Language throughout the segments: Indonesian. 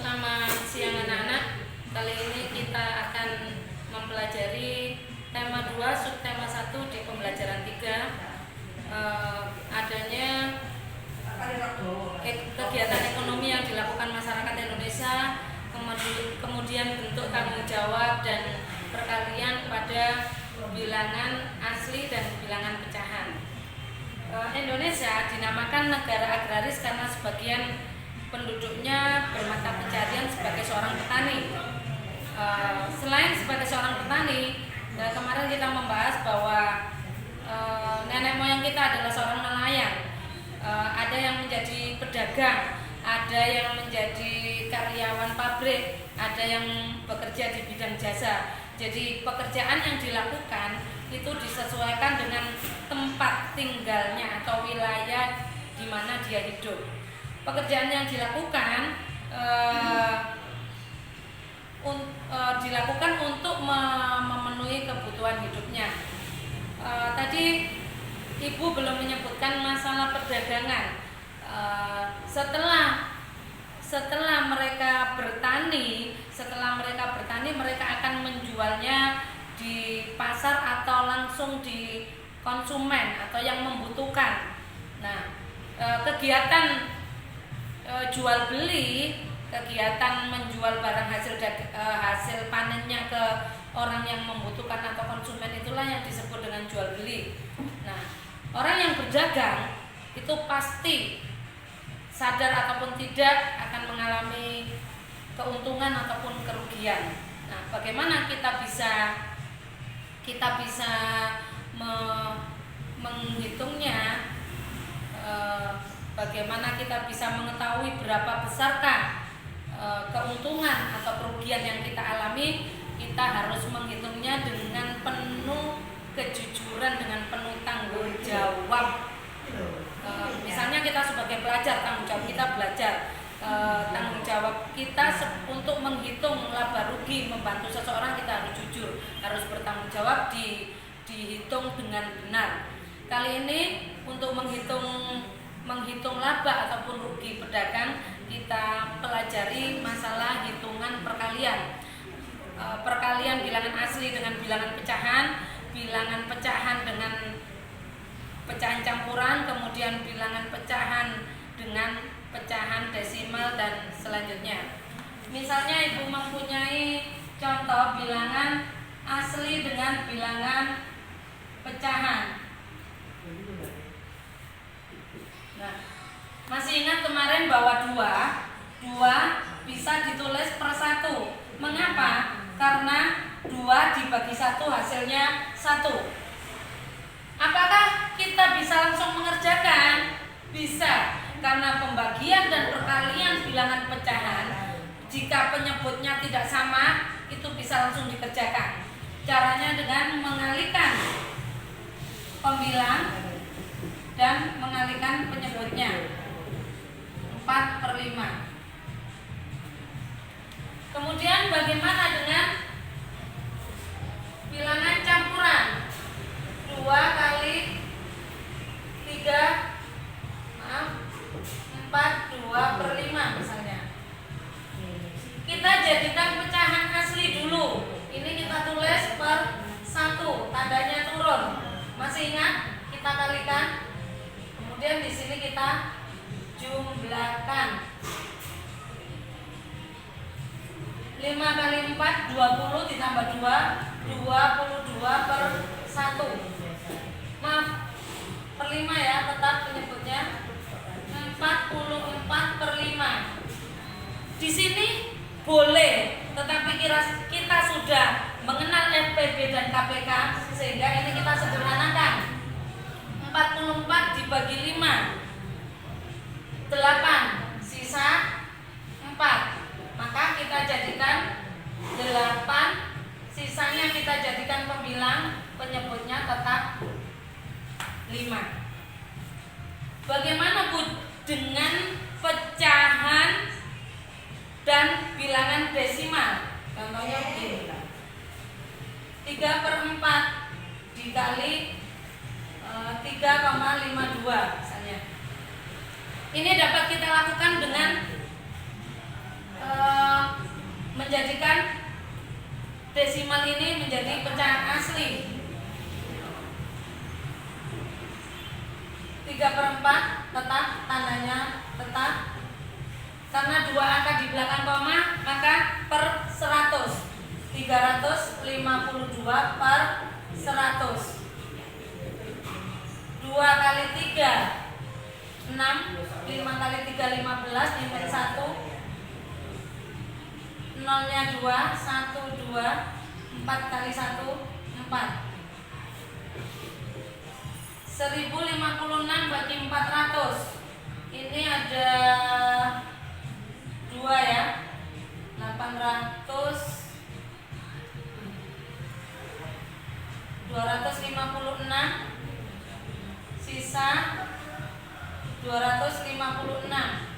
Selamat siang anak-anak. Kali ini kita akan mempelajari tema 2, subtema 1 di pembelajaran 3. Adanya kegiatan ekonomi yang dilakukan masyarakat Indonesia, kemudian bentuk tanggung jawab dan perkalian pada bilangan asli dan bilangan pecahan. Indonesia dinamakan negara agraris karena sebagian penduduknya bermata pencarian sebagai seorang petani. Selain sebagai seorang petani, kemarin kita membahas bahwa nenek moyang kita adalah seorang nelayan. Ada yang menjadi pedagang, ada yang menjadi karyawan pabrik, ada yang bekerja di bidang jasa. Jadi pekerjaan yang dilakukan itu disesuaikan dengan tempat tinggalnya atau wilayah di mana dia hidup. Pekerjaan yang dilakukan dilakukan untuk memenuhi kebutuhan hidupnya. Tadi Ibu belum menyebutkan masalah perdagangan. Setelah mereka bertani, mereka akan menjualnya di pasar atau langsung di konsumen atau yang membutuhkan. Nah, kegiatan jual beli, kegiatan menjual barang hasil panennya ke orang yang membutuhkan atau konsumen, itulah yang disebut dengan jual beli. Nah, orang yang berdagang itu pasti sadar ataupun tidak akan mengalami keuntungan ataupun kerugian. Nah, bagaimana kita bisa menghitungnya? Bagaimana kita bisa mengetahui berapa besarkah keuntungan atau kerugian yang kita alami? Kita harus menghitungnya dengan penuh kejujuran, dengan penuh tanggung jawab. Misalnya kita sebagai pelajar, tanggung jawab kita belajar, tanggung jawab kita untuk menghitung laba rugi, membantu seseorang, kita harus jujur, harus bertanggung jawab, dihitung dengan benar. Kali ini untuk menghitung laba ataupun rugi pedagang, kita pelajari masalah hitungan perkalian. Perkalian bilangan asli dengan bilangan pecahan dengan pecahan campuran, kemudian bilangan pecahan dengan pecahan desimal, dan selanjutnya. Misalnya Ibu mempunyai contoh bilangan asli dengan bilangan pecahan. Nah, masih ingat kemarin bahwa 2 bisa ditulis per 1. Mengapa? Karena 2 dibagi 1 hasilnya 1. Apakah kita bisa langsung mengerjakan? Bisa, karena pembagian dan perkalian bilangan pecahan, jika penyebutnya tidak sama, itu bisa langsung dikerjakan. Caranya dengan mengalihkan pembilang dan mengalihkan penyebutnya. 4/5. Kemudian bagaimana dengan bilangan campuran? 2 kali 3, 4, 2/5 misalnya. Kita jadikan pecahan asli dulu. Ini kita tulis per 1, tandanya turun. Masih ingat? Kita kalikan. Kemudian di sini kita jumlahkan. 5 kali 4, 20 ditambah 2, 22/1. Maaf, per 5 ya, tetap penyebutnya 44/5. Di sini boleh, tetapi kita sudah mengenal FPB dan KPK, sehingga ini kita sederhanakan. 44 dibagi 5, 8, sisa 4. Maka kita jadikan 8, sisanya kita jadikan pembilang, penyebutnya tetap 5. Bagaimana Bu dengan pecahan dan bilangan desimal? Contohnya begini, 3/4 dikali 3,52 misalnya. Ini dapat kita lakukan dengan menjadikan desimal ini menjadi pecahan asli. 3/4 tetap, tandanya tetap. Karena dua angka di belakang koma, maka per 100. 352 per 100. 2 kali 3 6, 5 kali 3 15, limit 1, nolnya 2, 1, 2, 4 kali 1, 4. 1056 bagi 400. Ini ada 2 ya. 800, 256, sisa 256.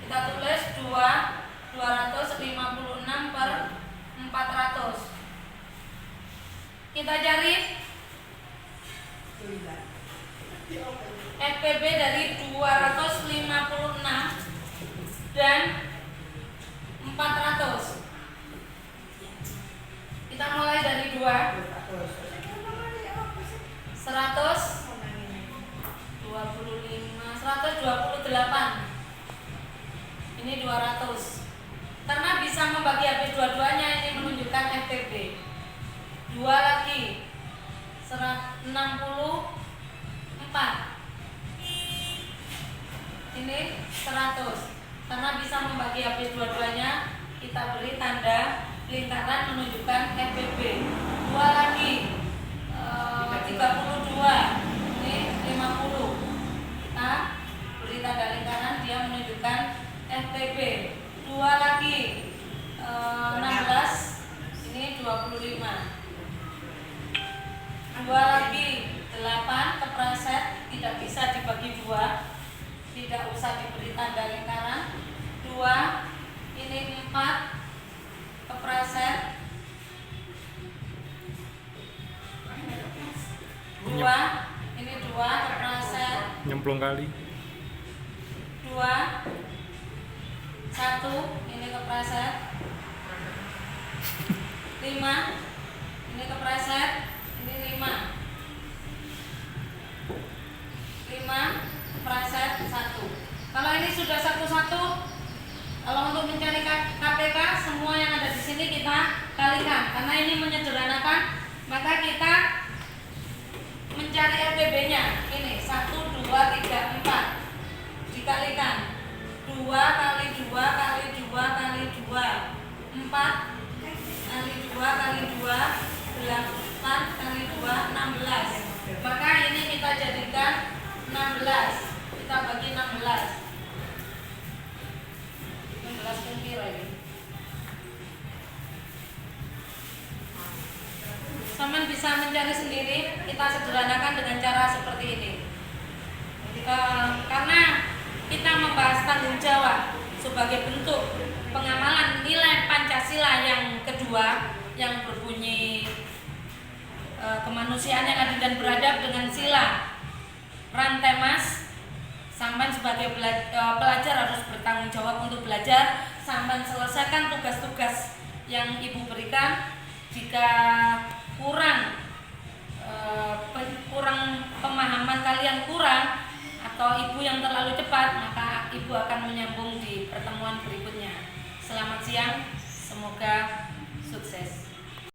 Kita tulis 256 per 400. Kita cari FPB dari 256 dan 400. Kita mulai dari 2. 128. Ini 200. Karena bisa membagi habis dua-duanya, ini menunjukkan FPB. 2 lagi 64. Ini 100. Karena bisa membagi habis dua-duanya, kita beri tanda lingkaran menunjukkan FPB. 2 lagi 32. Ini 50. Kita beri tanda lingkaran, dia menunjukkan FPB. 2 lagi 16. Ini 25. 2 lagi 8 kepleset, tidak bisa dibagi 2, tidak usah diberi tanda lingkaran. 2, ini 4 kepleset. 2, ini 2 kepleset. Nyemplung kali. 2, 1, ini kepleset. 5, ini kepleset. Ini 5. 5 kepleset 1. Kalau ini sudah satu-satu, kalau untuk mencari KPK semua yang ada di sini kita kalikan. Karena ini menyederhanakan, maka kita mencari FPB-nya. Ini 1, 2, 3, 4. Dikalikan 2 kali 2 kali 2 kali 2, 4 kali 2 kali 2, 8 kali 2, 16. Maka ini kita jadikan 16. Kita bagi 16. 16 kumpir ini. Saman bisa mencari sendiri. Kita sederhanakan dengan cara seperti ini. Karena kita membahas tanggung jawab sebagai bentuk pengamalan nilai Pancasila yang kedua, yang berbunyi kemanusiaan yang adil dan beradab dengan sila rantai mas. Sampai sebagai pelajar harus bertanggung jawab untuk belajar. Sampai selesaikan tugas-tugas yang ibu berikan. Jika kurang pemahaman kalian kurang, atau ibu yang terlalu cepat, maka ibu akan menyambung di pertemuan berikutnya. Selamat siang, semoga sukses.